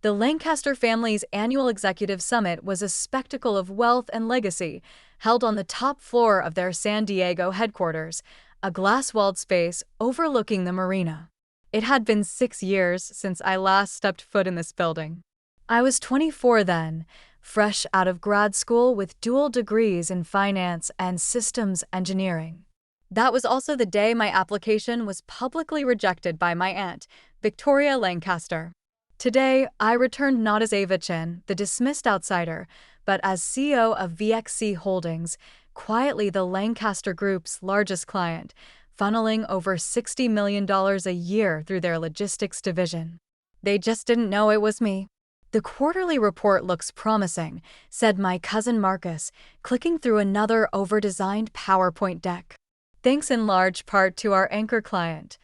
The Lancaster family's annual executive summit was a spectacle of wealth and legacy, held on the top floor of their San Diego headquarters, a glass-walled space overlooking the marina. It had been 6 years since I last stepped foot in this building. I was 24 then, fresh out of grad school with dual degrees in finance and systems engineering. That was also the day my application was publicly rejected by my aunt, Victoria Lancaster. Today, I returned not as Ava Chin, the dismissed outsider, but as CEO of VXC Holdings, quietly the Lancaster Group's largest client, funneling over $60 million a year through their logistics division. They just didn't know it was me. "The quarterly report looks promising," said my cousin Marcus, clicking through another over-designed PowerPoint deck. "Thanks in large part to our anchor client,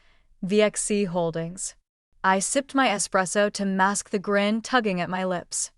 VXC Holdings." I sipped my espresso to mask the grin tugging at my lips.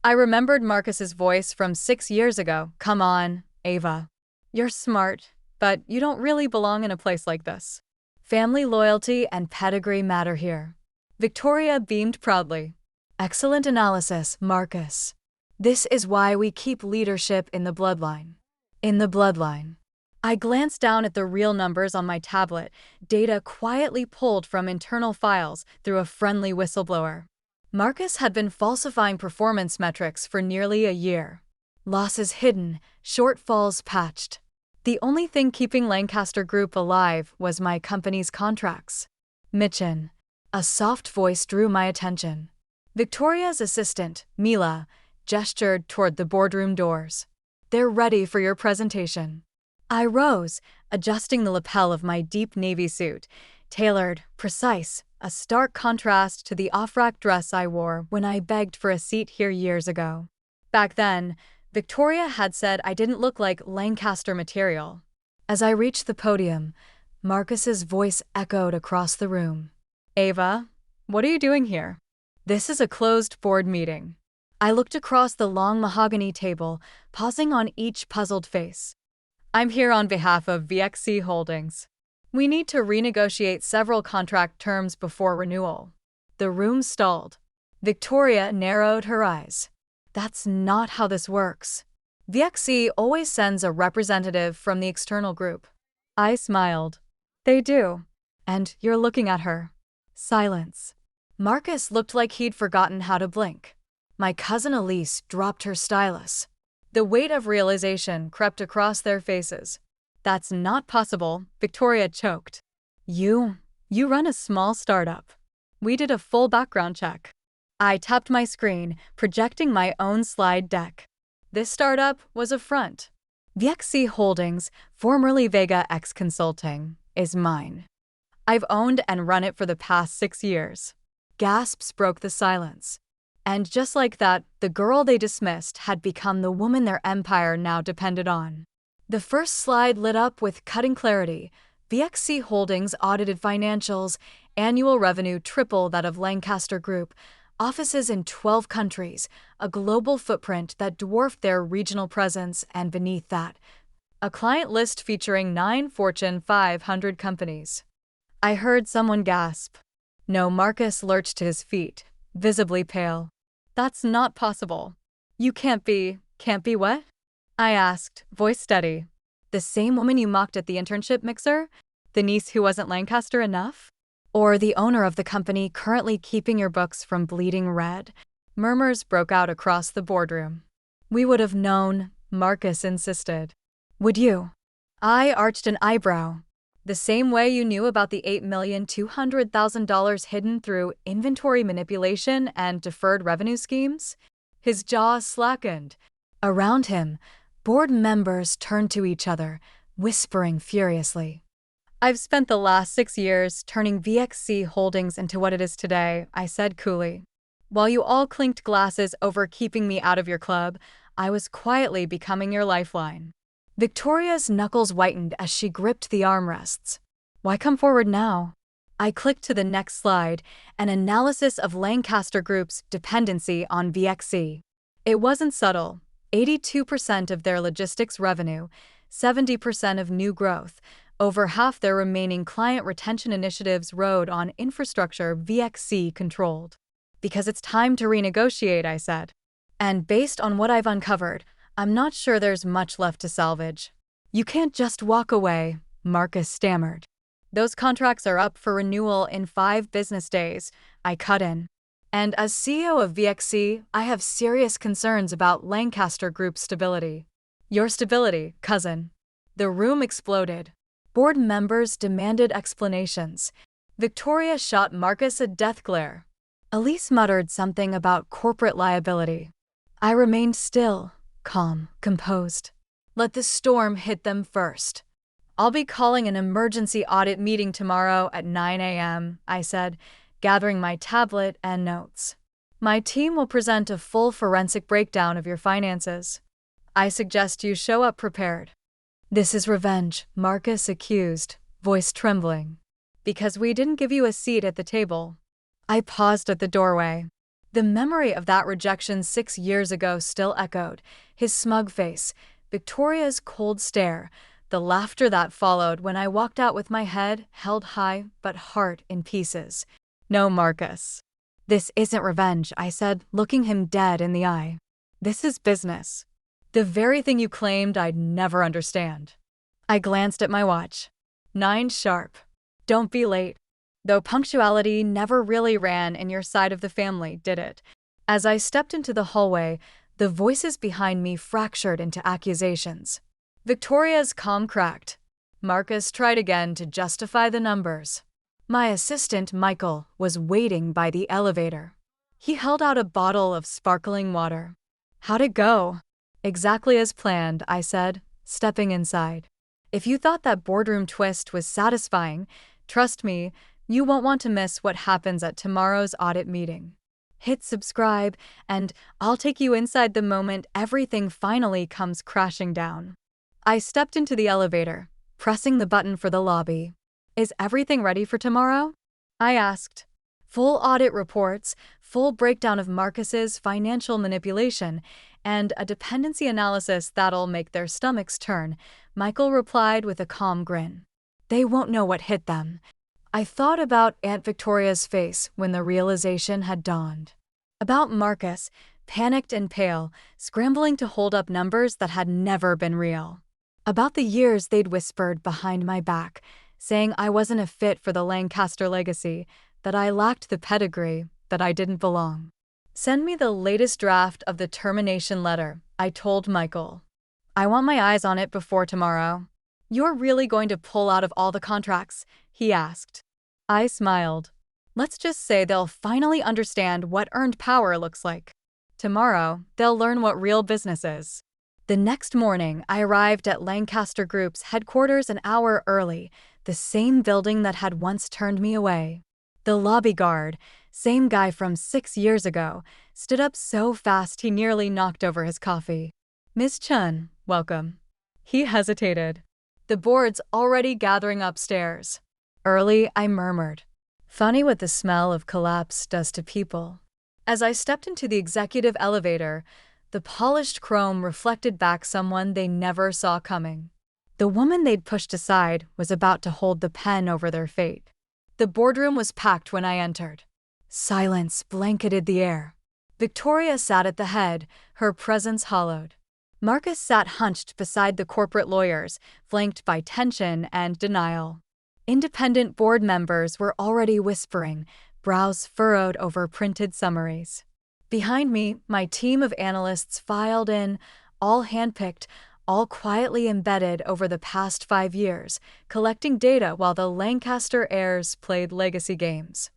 I remembered Marcus's voice from 6 years ago. "Come on, Ava. You're smart, but you don't really belong in a place like this. Family loyalty and pedigree matter here." Victoria beamed proudly. "Excellent analysis, Marcus. This is why we keep leadership in the bloodline." In the bloodline. I glanced down at the real numbers on my tablet, data quietly pulled from internal files through a friendly whistleblower. Marcus had been falsifying performance metrics for nearly a year. Losses hidden, shortfalls patched. The only thing keeping Lancaster Group alive was my company's contracts. "Mitchin." A soft voice drew my attention. Victoria's assistant, Mila, gestured toward the boardroom doors. "They're ready for your presentation." I rose, adjusting the lapel of my deep navy suit, tailored, precise, a stark contrast to the off-rack dress I wore when I begged for a seat here years ago. Back then, Victoria had said I didn't look like Lancaster material. As I reached the podium, Marcus's voice echoed across the room. "Ava, what are you doing here? This is a closed board meeting." I looked across the long mahogany table, pausing on each puzzled face. "I'm here on behalf of VXC Holdings. We need to renegotiate several contract terms before renewal." The room stalled. Victoria narrowed her eyes. "That's not how this works. VXC always sends a representative from the external group." I smiled. "They do. And you're looking at her." Silence. Marcus looked like he'd forgotten how to blink. My cousin Elise dropped her stylus. The weight of realization crept across their faces. "That's not possible," Victoria choked. You run a small startup. We did a full background check." I tapped my screen, projecting my own slide deck. "This startup was a front. VXC Holdings, formerly Vega X Consulting, is mine. I've owned and run it for the past 6 years." Gasps broke the silence. And just like that, the girl they dismissed had become the woman their empire now depended on. The first slide lit up with cutting clarity. VXC Holdings audited financials, annual revenue triple that of Lancaster Group, offices in 12 countries, a global footprint that dwarfed their regional presence, and beneath that, a client list featuring 9 Fortune 500 companies. I heard someone gasp. No, Marcus lurched to his feet, visibly pale. "That's not possible. You can't be what?" I asked, voice steady. "The same woman you mocked at the internship mixer? The niece who wasn't Lancaster enough? Or the owner of the company currently keeping your books from bleeding red?" Murmurs broke out across the boardroom. "We would have known," Marcus insisted. "Would you?" I arched an eyebrow. "The same way you knew about the $8,200,000 hidden through inventory manipulation and deferred revenue schemes?" His jaw slackened. Around him, board members turned to each other, whispering furiously. "I've spent the last 6 years turning VXC Holdings into what it is today," I said coolly. "While you all clinked glasses over keeping me out of your club, I was quietly becoming your lifeline." Victoria's knuckles whitened as she gripped the armrests. "Why come forward now?" I clicked to the next slide, an analysis of Lancaster Group's dependency on VXC. It wasn't subtle. 82% of their logistics revenue, 70% of new growth, over half their remaining client retention initiatives rode on infrastructure VXC controlled. Because it's time to renegotiate, I said. And based on what I've uncovered, I'm not sure there's much left to salvage. You can't just walk away, Marcus stammered. Those contracts are up for renewal in 5 business days, I cut in. And as CEO of VXC, I have serious concerns about Lancaster Group's stability. Your stability, cousin. The room exploded. Board members demanded explanations. Victoria shot Marcus a death glare. Elise muttered something about corporate liability. I remained still, calm, composed. Let the storm hit them first. I'll be calling an emergency audit meeting tomorrow at 9 a.m., I said, gathering my tablet and notes. My team will present a full forensic breakdown of your finances. I suggest you show up prepared. This is revenge, Marcus accused, voice trembling. Because we didn't give you a seat at the table. I paused at the doorway. The memory of that rejection 6 years ago still echoed, his smug face, Victoria's cold stare, the laughter that followed when I walked out with my head held high but heart in pieces. No, Marcus. This isn't revenge, I said, looking him dead in the eye. This is business. The very thing you claimed I'd never understand. I glanced at my watch. 9 sharp. Don't be late. Though punctuality never really ran in your side of the family, did it? As I stepped into the hallway, the voices behind me fractured into accusations. Victoria's calm cracked. Marcus tried again to justify the numbers. My assistant, Michael, was waiting by the elevator. He held out a bottle of sparkling water. How'd it go? Exactly as planned, I said, stepping inside. If you thought that boardroom twist was satisfying, trust me, you won't want to miss what happens at tomorrow's audit meeting. Hit subscribe, and I'll take you inside the moment everything finally comes crashing down. I stepped into the elevator, pressing the button for the lobby. Is everything ready for tomorrow? I asked. Full audit reports, full breakdown of Marcus's financial manipulation, and a dependency analysis that'll make their stomachs turn, Michael replied with a calm grin. They won't know what hit them. I thought about Aunt Victoria's face when the realization had dawned. About Marcus, panicked and pale, scrambling to hold up numbers that had never been real. About the years they'd whispered behind my back, saying I wasn't a fit for the Lancaster legacy, that I lacked the pedigree, that I didn't belong. Send me the latest draft of the termination letter, I told Michael. I want my eyes on it before tomorrow. You're really going to pull out of all the contracts? He asked. I smiled. Let's just say they'll finally understand what earned power looks like. Tomorrow, they'll learn what real business is. The next morning, I arrived at Lancaster Group's headquarters an hour early, the same building that had once turned me away. The lobby guard, same guy from 6 years ago, stood up so fast he nearly knocked over his coffee. Miss Chun, welcome. He hesitated. The board's already gathering upstairs. Early, I murmured. Funny what the smell of collapse does to people. As I stepped into the executive elevator, the polished chrome reflected back someone they never saw coming. The woman they'd pushed aside was about to hold the pen over their fate. The boardroom was packed when I entered. Silence blanketed the air. Victoria sat at the head, her presence hollowed. Marcus sat hunched beside the corporate lawyers, flanked by tension and denial. Independent board members were already whispering, brows furrowed over printed summaries. Behind me, my team of analysts filed in, all handpicked, all quietly embedded over the past 5 years, collecting data while the Lancaster heirs played legacy games.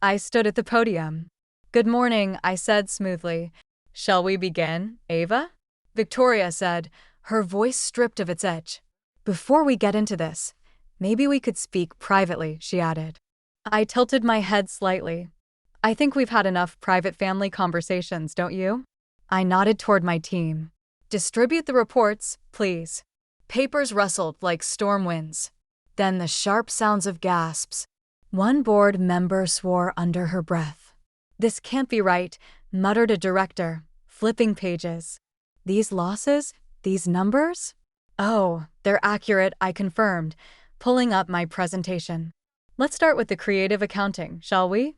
I stood at the podium. Good morning, I said smoothly. Shall we begin, Ava? Victoria said, her voice stripped of its edge. Before we get into this, maybe we could speak privately, she added. I tilted my head slightly. I think we've had enough private family conversations, don't you? I nodded toward my team. Distribute the reports, please. Papers rustled like storm winds. Then the sharp sounds of gasps. One board member swore under her breath. This can't be right, muttered a director, flipping pages. These losses? These numbers? Oh, they're accurate, I confirmed, pulling up my presentation. Let's start with the creative accounting, shall we?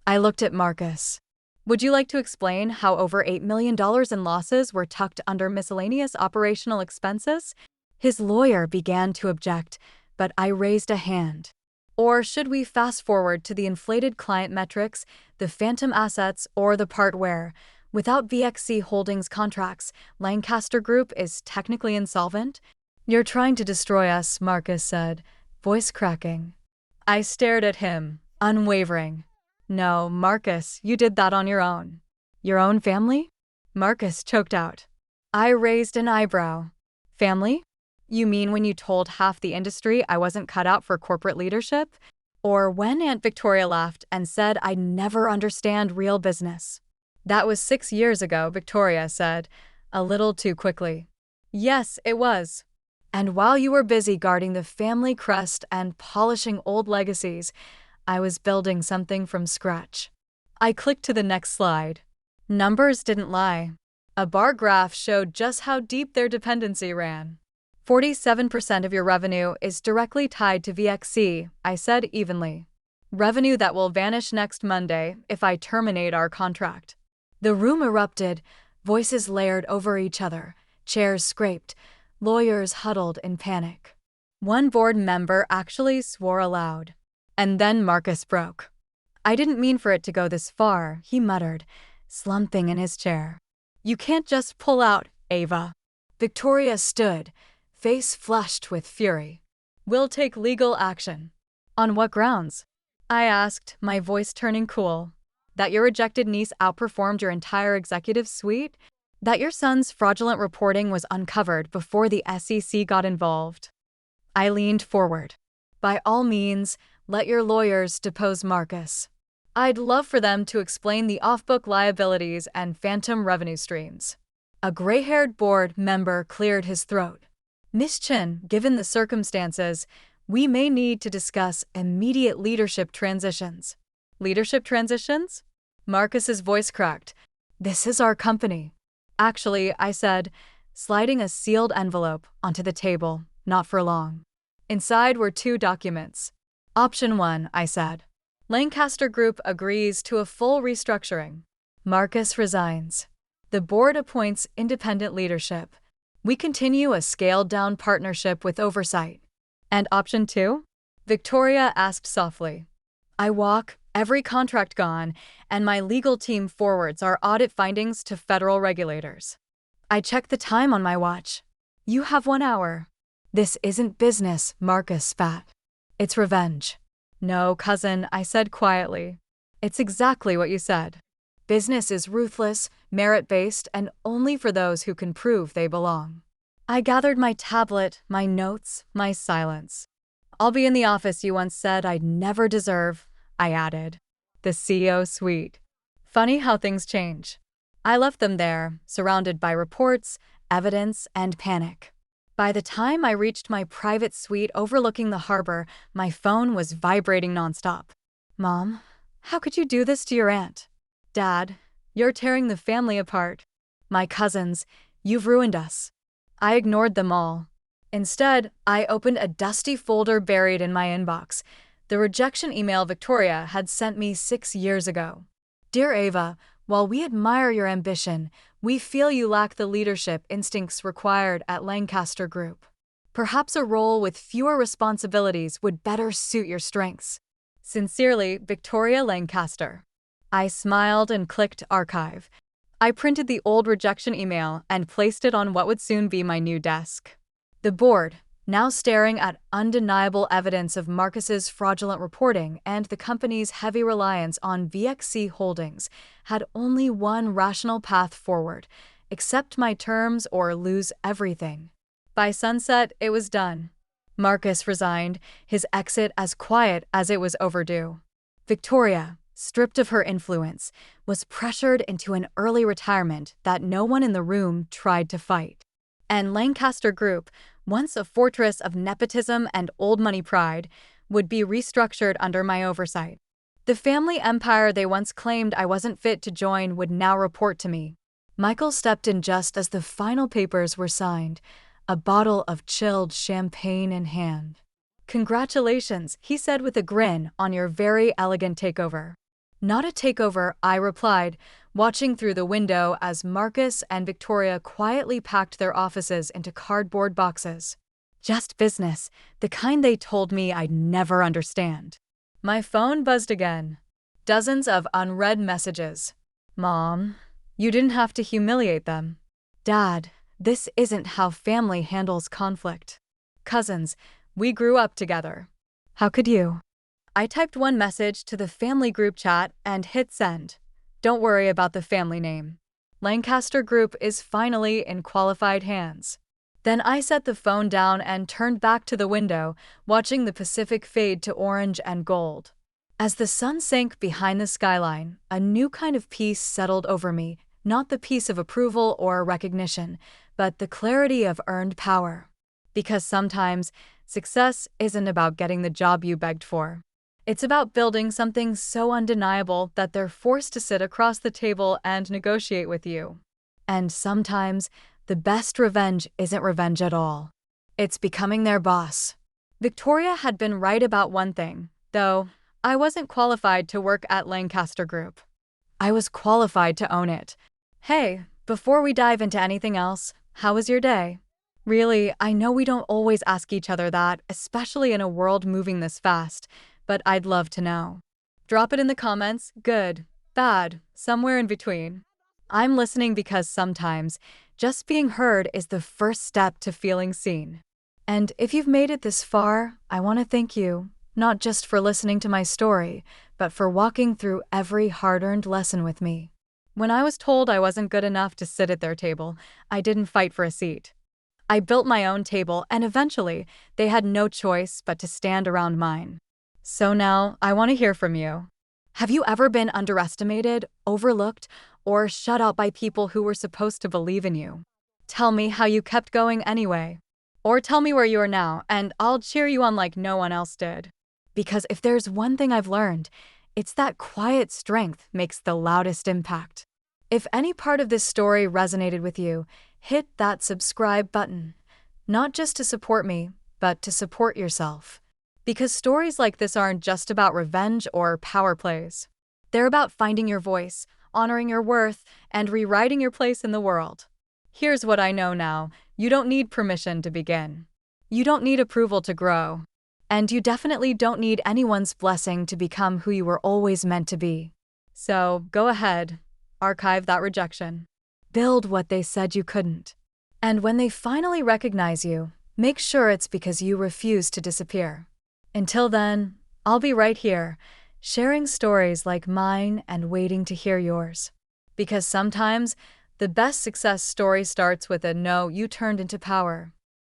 I looked at Marcus. Would you like to explain how over $8 million in losses were tucked under miscellaneous operational expenses? His lawyer began to object, but I raised a hand. Or should we fast forward to the inflated client metrics, the phantom assets, or the part where, without VXC Holdings contracts, Lancaster Group is technically insolvent? You're trying to destroy us, Marcus said, voice cracking. I stared at him, unwavering. No, Marcus, you did that on your own. Your own family? Marcus choked out. I raised an eyebrow. Family? You mean when you told half the industry I wasn't cut out for corporate leadership? Or when Aunt Victoria laughed and said I'd never understand real business? That was 6 years ago, Victoria said, a little too quickly. Yes, it was. And while you were busy guarding the family crest and polishing old legacies, I was building something from scratch. I clicked to the next slide. Numbers didn't lie. A bar graph showed just how deep their dependency ran. 47% of your revenue is directly tied to VXC, I said evenly. Revenue that will vanish next Monday if I terminate our contract. The room erupted, voices layered over each other, chairs scraped, lawyers huddled in panic. One board member actually swore aloud. And then Marcus broke. I didn't mean for it to go this far, he muttered, slumping in his chair. You can't just pull out, Ava. Victoria stood, face flushed with fury. We'll take legal action. On what grounds? I asked, my voice turning cool. That your rejected niece outperformed your entire executive suite? That your son's fraudulent reporting was uncovered before the SEC got involved? I leaned forward. By all means, let your lawyers depose Marcus. I'd love for them to explain the off-book liabilities and phantom revenue streams. A gray-haired board member cleared his throat. Miss Chin, given the circumstances, we may need to discuss immediate leadership transitions. Leadership transitions? Marcus's voice cracked. This is our company. Actually, I said, sliding a sealed envelope onto the table, not for long. Inside were 2 documents. Option 1, I said. Lancaster Group agrees to a full restructuring. Marcus resigns. The board appoints independent leadership. We continue a scaled-down partnership with oversight. And option 2? Victoria asked softly. I walk, every contract gone, and my legal team forwards our audit findings to federal regulators. I check the time on my watch. You have 1 hour. This isn't business, Marcus spat. It's revenge. No, cousin, I said quietly. It's exactly what you said. Business is ruthless, merit-based, and only for those who can prove they belong. I gathered my tablet, my notes, my silence. I'll be in the office you once said I'd never deserve, I added. The CEO suite. Funny how things change. I left them there, surrounded by reports, evidence, and panic. By the time I reached my private suite overlooking the harbor, my phone was vibrating nonstop. Mom, how could you do this to your aunt? Dad, you're tearing the family apart. My cousins, you've ruined us. I ignored them all. Instead, I opened a dusty folder buried in my inbox, the rejection email Victoria had sent me 6 years ago. Dear Ava, while we admire your ambition, we feel you lack the leadership instincts required at Lancaster Group. Perhaps a role with fewer responsibilities would better suit your strengths. Sincerely, Victoria Lancaster. I smiled and clicked archive. I printed the old rejection email and placed it on what would soon be my new desk. The board, now staring at undeniable evidence of Marcus's fraudulent reporting and the company's heavy reliance on VXC Holdings, had only one rational path forward: accept my terms or lose everything. By sunset, it was done. Marcus resigned, his exit as quiet as it was overdue. Victoria, stripped of her influence, was pressured into an early retirement that no one in the room tried to fight. And Lancaster Group, once a fortress of nepotism and old money pride, would be restructured under my oversight. The family empire they once claimed I wasn't fit to join would now report to me. Michael stepped in just as the final papers were signed, a bottle of chilled champagne in hand. Congratulations, he said with a grin, on your very elegant takeover. Not a takeover, I replied, watching through the window as Marcus and Victoria quietly packed their offices into cardboard boxes. Just business, the kind they told me I'd never understand. My phone buzzed again. Dozens of unread messages. Mom, you didn't have to humiliate them. Dad, this isn't how family handles conflict. Cousins, we grew up together. How could you? I typed one message to the family group chat and hit send. Don't worry about the family name. Lancaster Group is finally in qualified hands. Then I set the phone down and turned back to the window, watching the Pacific fade to orange and gold. As the sun sank behind the skyline, a new kind of peace settled over me, not the peace of approval or recognition, but the clarity of earned power. Because sometimes, success isn't about getting the job you begged for. It's about building something so undeniable that they're forced to sit across the table and negotiate with you. And sometimes, the best revenge isn't revenge at all. It's becoming their boss. Victoria had been right about one thing, though I wasn't qualified to work at Lancaster Group. I was qualified to own it. Hey, before we dive into anything else, how was your day? Really, I know we don't always ask each other that, especially in a world moving this fast, but I'd love to know. Drop it in the comments, good, bad, somewhere in between. I'm listening because sometimes just being heard is the first step to feeling seen. And if you've made it this far, I want to thank you, not just for listening to my story, but for walking through every hard-earned lesson with me. When I was told I wasn't good enough to sit at their table, I didn't fight for a seat. I built my own table, and eventually, they had no choice but to stand around mine. So now, I want to hear from you. Have you ever been underestimated, overlooked, or shut out by people who were supposed to believe in you? Tell me how you kept going anyway. Or tell me where you are now, and I'll cheer you on like no one else did. Because if there's one thing I've learned, it's that quiet strength makes the loudest impact. If any part of this story resonated with you, hit that subscribe button. Not just to support me, but to support yourself. Because stories like this aren't just about revenge or power plays. They're about finding your voice, honoring your worth, and rewriting your place in the world. Here's what I know now: you don't need permission to begin. You don't need approval to grow. And you definitely don't need anyone's blessing to become who you were always meant to be. So go ahead, archive that rejection. Build what they said you couldn't. And when they finally recognize you, make sure it's because you refuse to disappear. Until then, I'll be right here, sharing stories like mine and waiting to hear yours. Because sometimes, the best success story starts with a no you turned into power.